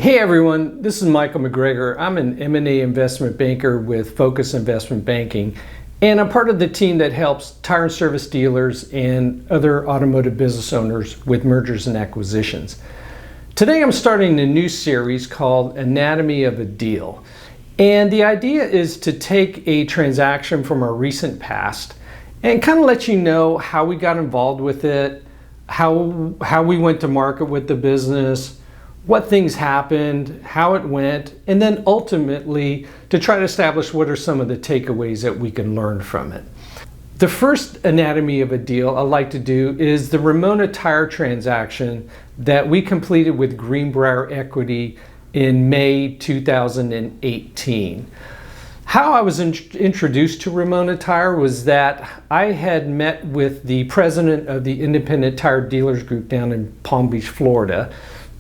Hey everyone, this is Michael McGregor. I'm an M&A investment banker with Focus Investment Banking, and I'm part of the team that helps tire and service dealers and other automotive business owners with mergers and acquisitions. Today I'm starting a new series called Anatomy of a Deal. And the idea is to take a transaction from our recent past and kind of let you know how we got involved with it, how we went to market with the business, what things happened, how it went, and then ultimately to try to establish what are some of the takeaways that we can learn from it. The first anatomy of a deal I like to do is the Ramona Tire transaction that we completed with Greenbrier Equity in May 2018. How I was introduced to Ramona Tire was that I had met with the president of the Independent Tire Dealers Group down in Palm Beach, Florida.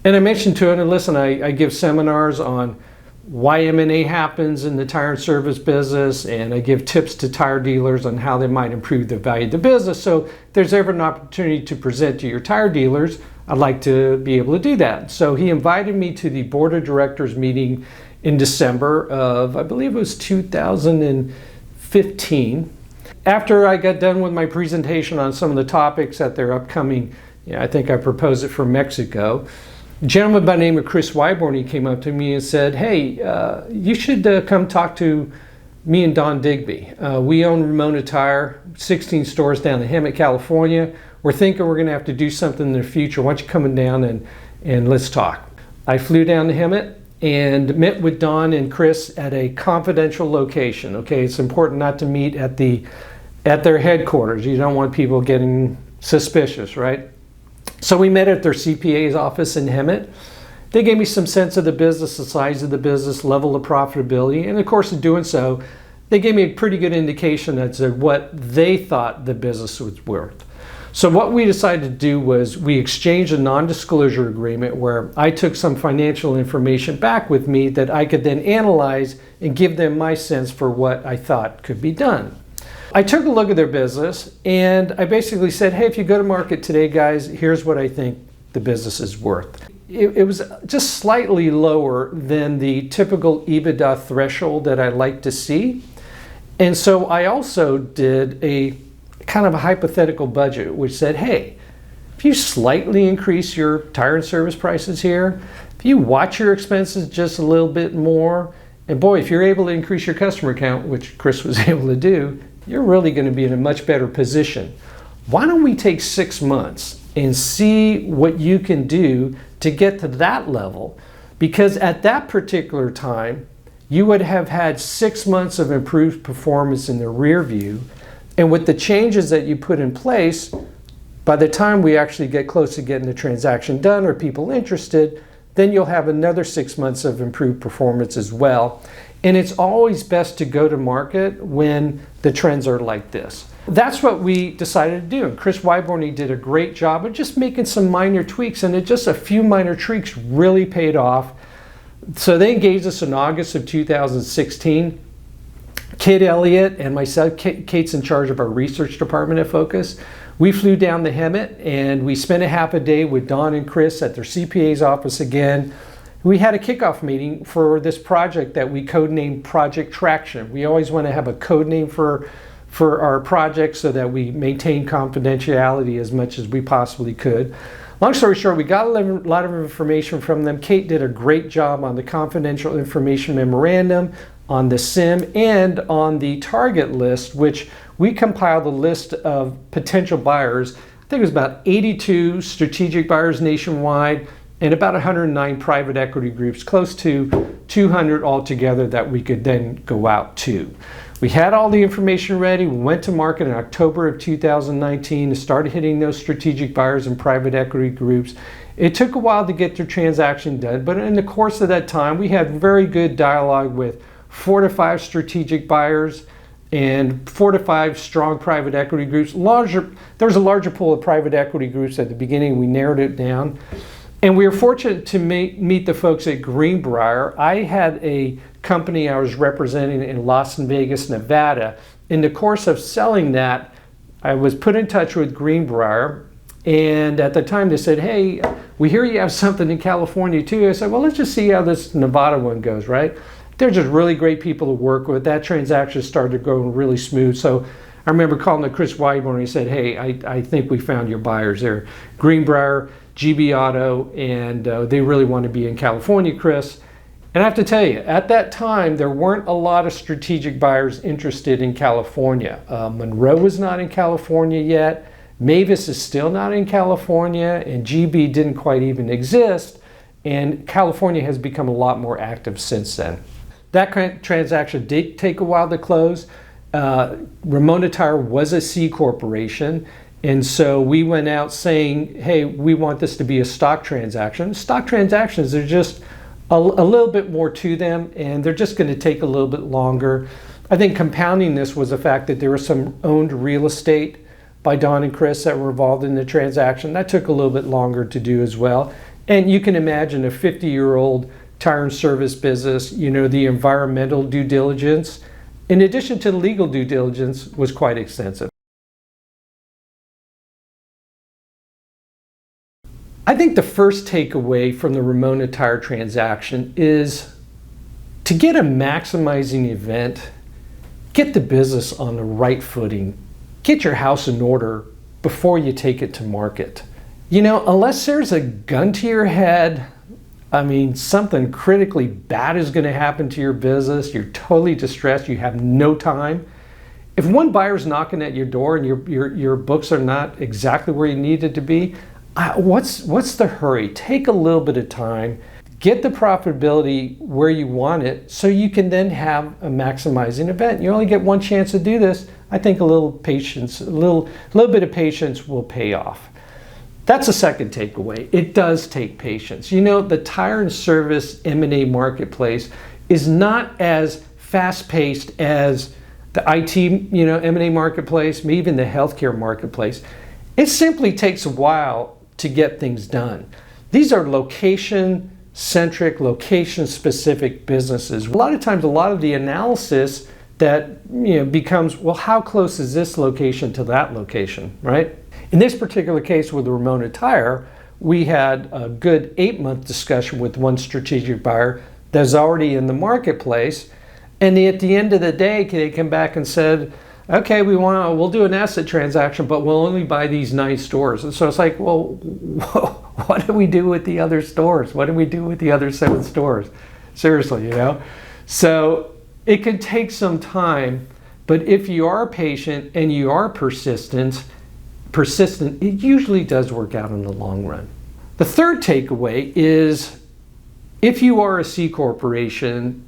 And I mentioned to him, listen, I give seminars on why M&A happens in the tire and service business, and I give tips to tire dealers on how they might improve the value of the business. So if there's ever an opportunity to present to your tire dealers, I'd like to be able to do that. So he invited me to the board of directors meeting in December of, I believe it was 2015. After I got done with my presentation on some of the topics at their upcoming, I think I proposed it for Mexico, a gentleman by the name of Chris Wyborn, he came up to me and said, hey, you should come talk to me and Don Digby. We own Ramona Tire, 16 stores down in Hemet, California. We're thinking we're going to have to do something in the future. Why don't you come down and let's talk. I flew down to Hemet and met with Don and Chris at a confidential location. Okay, it's important not to meet at their headquarters. You don't want people getting suspicious, right? So we met at their CPA's office in Hemet. They gave me some sense of the business, the size of the business, level of profitability, and of course in doing so, they gave me a pretty good indication as to what they thought the business was worth. So what we decided to do was we exchanged a non-disclosure agreement where I took some financial information back with me that I could then analyze and give them my sense for what I thought could be done. I took a look at their business and I basically said, hey, if you go to market today, guys, here's what I think the business is worth. It was just slightly lower than the typical EBITDA threshold that I like to see. And so I also did a kind of a hypothetical budget, which said, hey, if you slightly increase your tire and service prices here, if you watch your expenses just a little bit more, and boy, if you're able to increase your customer count, which Chris was able to do, you're really going to be in a much better position. Why don't we take 6 months and see what you can do to get to that level? Because at that particular time, you would have had 6 months of improved performance in the rear view. And with the changes that you put in place, by the time we actually get close to getting the transaction done or people interested, then you'll have another 6 months of improved performance as well. And it's always best to go to market when the trends are like this. That's what we decided to do. And Chris Wyborn did a great job of just making some minor tweaks, and just a few minor tweaks really paid off. So they engaged us in August of 2016. Kate Elliott and myself, Kate's in charge of our research department at Focus. We flew down to Hemet and we spent a half a day with Don and Chris at their CPA's office again. We had a kickoff meeting for this project that we codenamed Project Traction. We always want to have a code name for our project so that we maintain confidentiality as much as we possibly could. Long story short, we got a lot of information from them. Kate did a great job on the confidential information memorandum, on the SIM, and on the target list, which we compiled a list of potential buyers. I think it was about 82 strategic buyers nationwide, and about 109 private equity groups, close to 200 altogether that we could then go out to. We had all the information ready. We went to market in October of 2019 and started hitting those strategic buyers and private equity groups. It took a while to get the transaction done, but in the course of that time, we had very good dialogue with 4 to 5 strategic buyers and 4 to 5 strong private equity groups. There was a larger pool of private equity groups at the beginning. We narrowed it down. And we were fortunate to meet the folks at Greenbrier. I had a company I was representing in Las Vegas, Nevada. In the course of selling that, I was put in touch with Greenbrier, and at the time they said, hey, we hear you have something in California too. I said, well, let's just see how this Nevada one goes, right? They're just really great people to work with. That transaction started going really smooth. So I remember calling to Chris Wyborn and he said, hey, I think we found your buyers there. Greenbrier, GB Auto, and they really want to be in California, Chris. And I have to tell you, at that time, there weren't a lot of strategic buyers interested in California. Monroe was not in California yet. Mavis is still not in California, and GB didn't quite even exist. And California has become a lot more active since then. That kind of transaction did take a while to close. Ramona Tire was a C corporation, and so we went out saying, hey, we want this to be a stock transaction. Stock transactions are just a little bit more to them, and they're just going to take a little bit longer. I think compounding this was the fact that there was some owned real estate by Don and Chris that were involved in the transaction. That took a little bit longer to do as well. And you can imagine a 50-year-old tire and service business, the environmental due diligence, in addition to the legal due diligence, was quite extensive. I think the first takeaway from the Ramona Tire transaction is to get a maximizing event, get the business on the right footing, get your house in order before you take it to market. Unless there's a gun to your head, something critically bad is going to happen to your business, you're totally distressed, you have no time. If one buyer's knocking at your door and your books are not exactly where you need it to be, what's the hurry? Take a little bit of time, get the profitability where you want it so you can then have a maximizing event. You only get one chance to do this. I think a little patience, a little bit of patience will pay off. That's the second takeaway. It does take patience. The tire and service M&A marketplace is not as fast-paced as the IT, M&A marketplace, maybe even the healthcare marketplace. It simply takes a while to get things done. These are location-centric, location-specific businesses. A lot of times, a lot of the analysis that becomes, well, how close is this location to that location, right? In this particular case with Ramona Tire, we had a good 8-month discussion with one strategic buyer that's already in the marketplace. And at the end of the day, they come back and said, okay, we'll do an asset transaction, but we'll only buy these 9 stores. And so it's like, well, what do we do with the other stores? What do we do with the other 7 stores? Seriously, So it can take some time, but if you are patient and you are persistent, it usually does work out in the long run. The third takeaway is if you are a C corporation,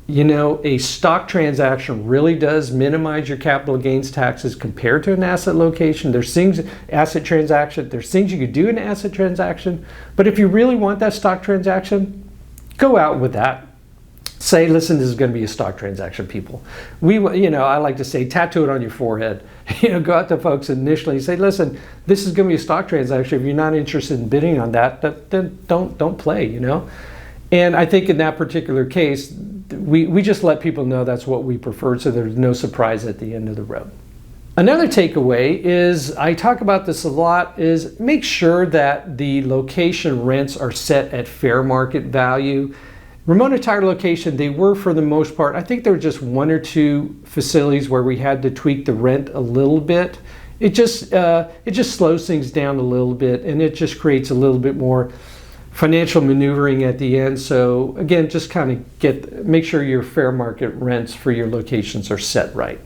a stock transaction really does minimize your capital gains taxes compared to an asset location. There's things you could do in an asset transaction, but if you really want that stock transaction, go out with that. Say, listen, this is going to be a stock transaction, people. I like to say, tattoo it on your forehead. Go out to folks initially and say, listen, this is going to be a stock transaction. If you're not interested in bidding on that, then don't play, And I think in that particular case, we just let people know that's what we prefer, so there's no surprise at the end of the road. Another takeaway is, I talk about this a lot, is make sure that the location rents are set at fair market value. Ramona Tire location, they were for the most part, I think there were just 1 or 2 facilities where we had to tweak the rent a little bit. It just slows things down a little bit, and it just creates a little bit more financial maneuvering at the end. So again, just kind of make sure your fair market rents for your locations are set right.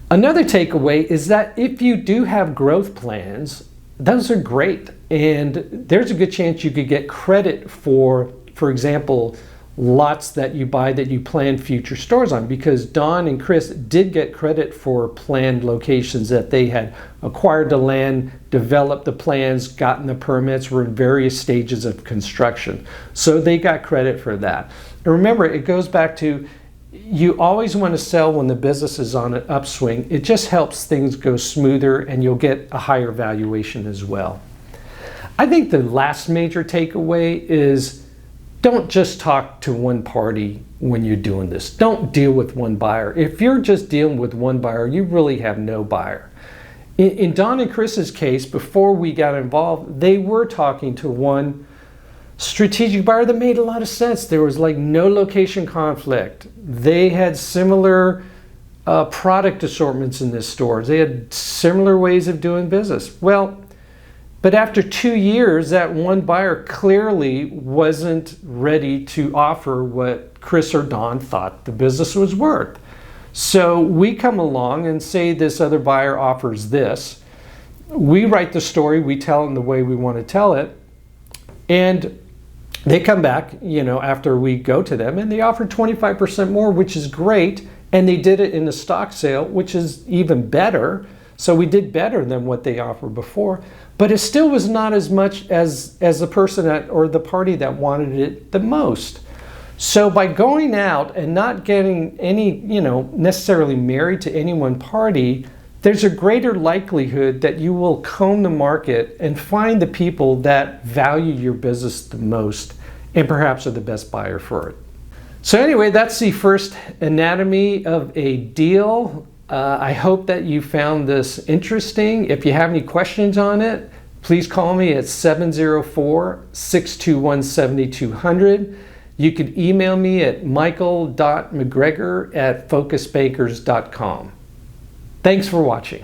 Another takeaway is that if you do have growth plans, those are great, and there's a good chance you could get credit for example, lots that you buy that you plan future stores on, because Don and Chris did get credit for planned locations that they had acquired the land, developed the plans, gotten the permits, were in various stages of construction. So they got credit for that. And remember, it goes back to, you always want to sell when the business is on an upswing. It just helps things go smoother and you'll get a higher valuation as well. I think the last major takeaway is, don't just talk to one party when you're doing this. Don't deal with one buyer. If you're just dealing with one buyer, you really have no buyer. In Don and Chris's case, before we got involved, they were talking to one Strategic buyer that made a lot of sense. There was like no location conflict. They had similar product assortments in this store. They had similar ways of doing business. Well, but after 2 years, that one buyer clearly wasn't ready to offer what Chris or Don thought the business was worth. So we come along and say this other buyer offers this. We write the story, we tell them the way we want to tell it, and they come back, after we go to them, and they offer 25% more, which is great, and they did it in a stock sale, which is even better. So we did better than what they offered before, but it still was not as much as the person or the party that wanted it the most. So by going out and not getting any, necessarily married to any one party, there's a greater likelihood that you will comb the market and find the people that value your business the most and perhaps are the best buyer for it. So anyway, that's the first anatomy of a deal. I hope that you found this interesting. If you have any questions on it, please call me at 704-621-7200. You could email me at michael.mcgregor@focusbankers.com. Thanks for watching.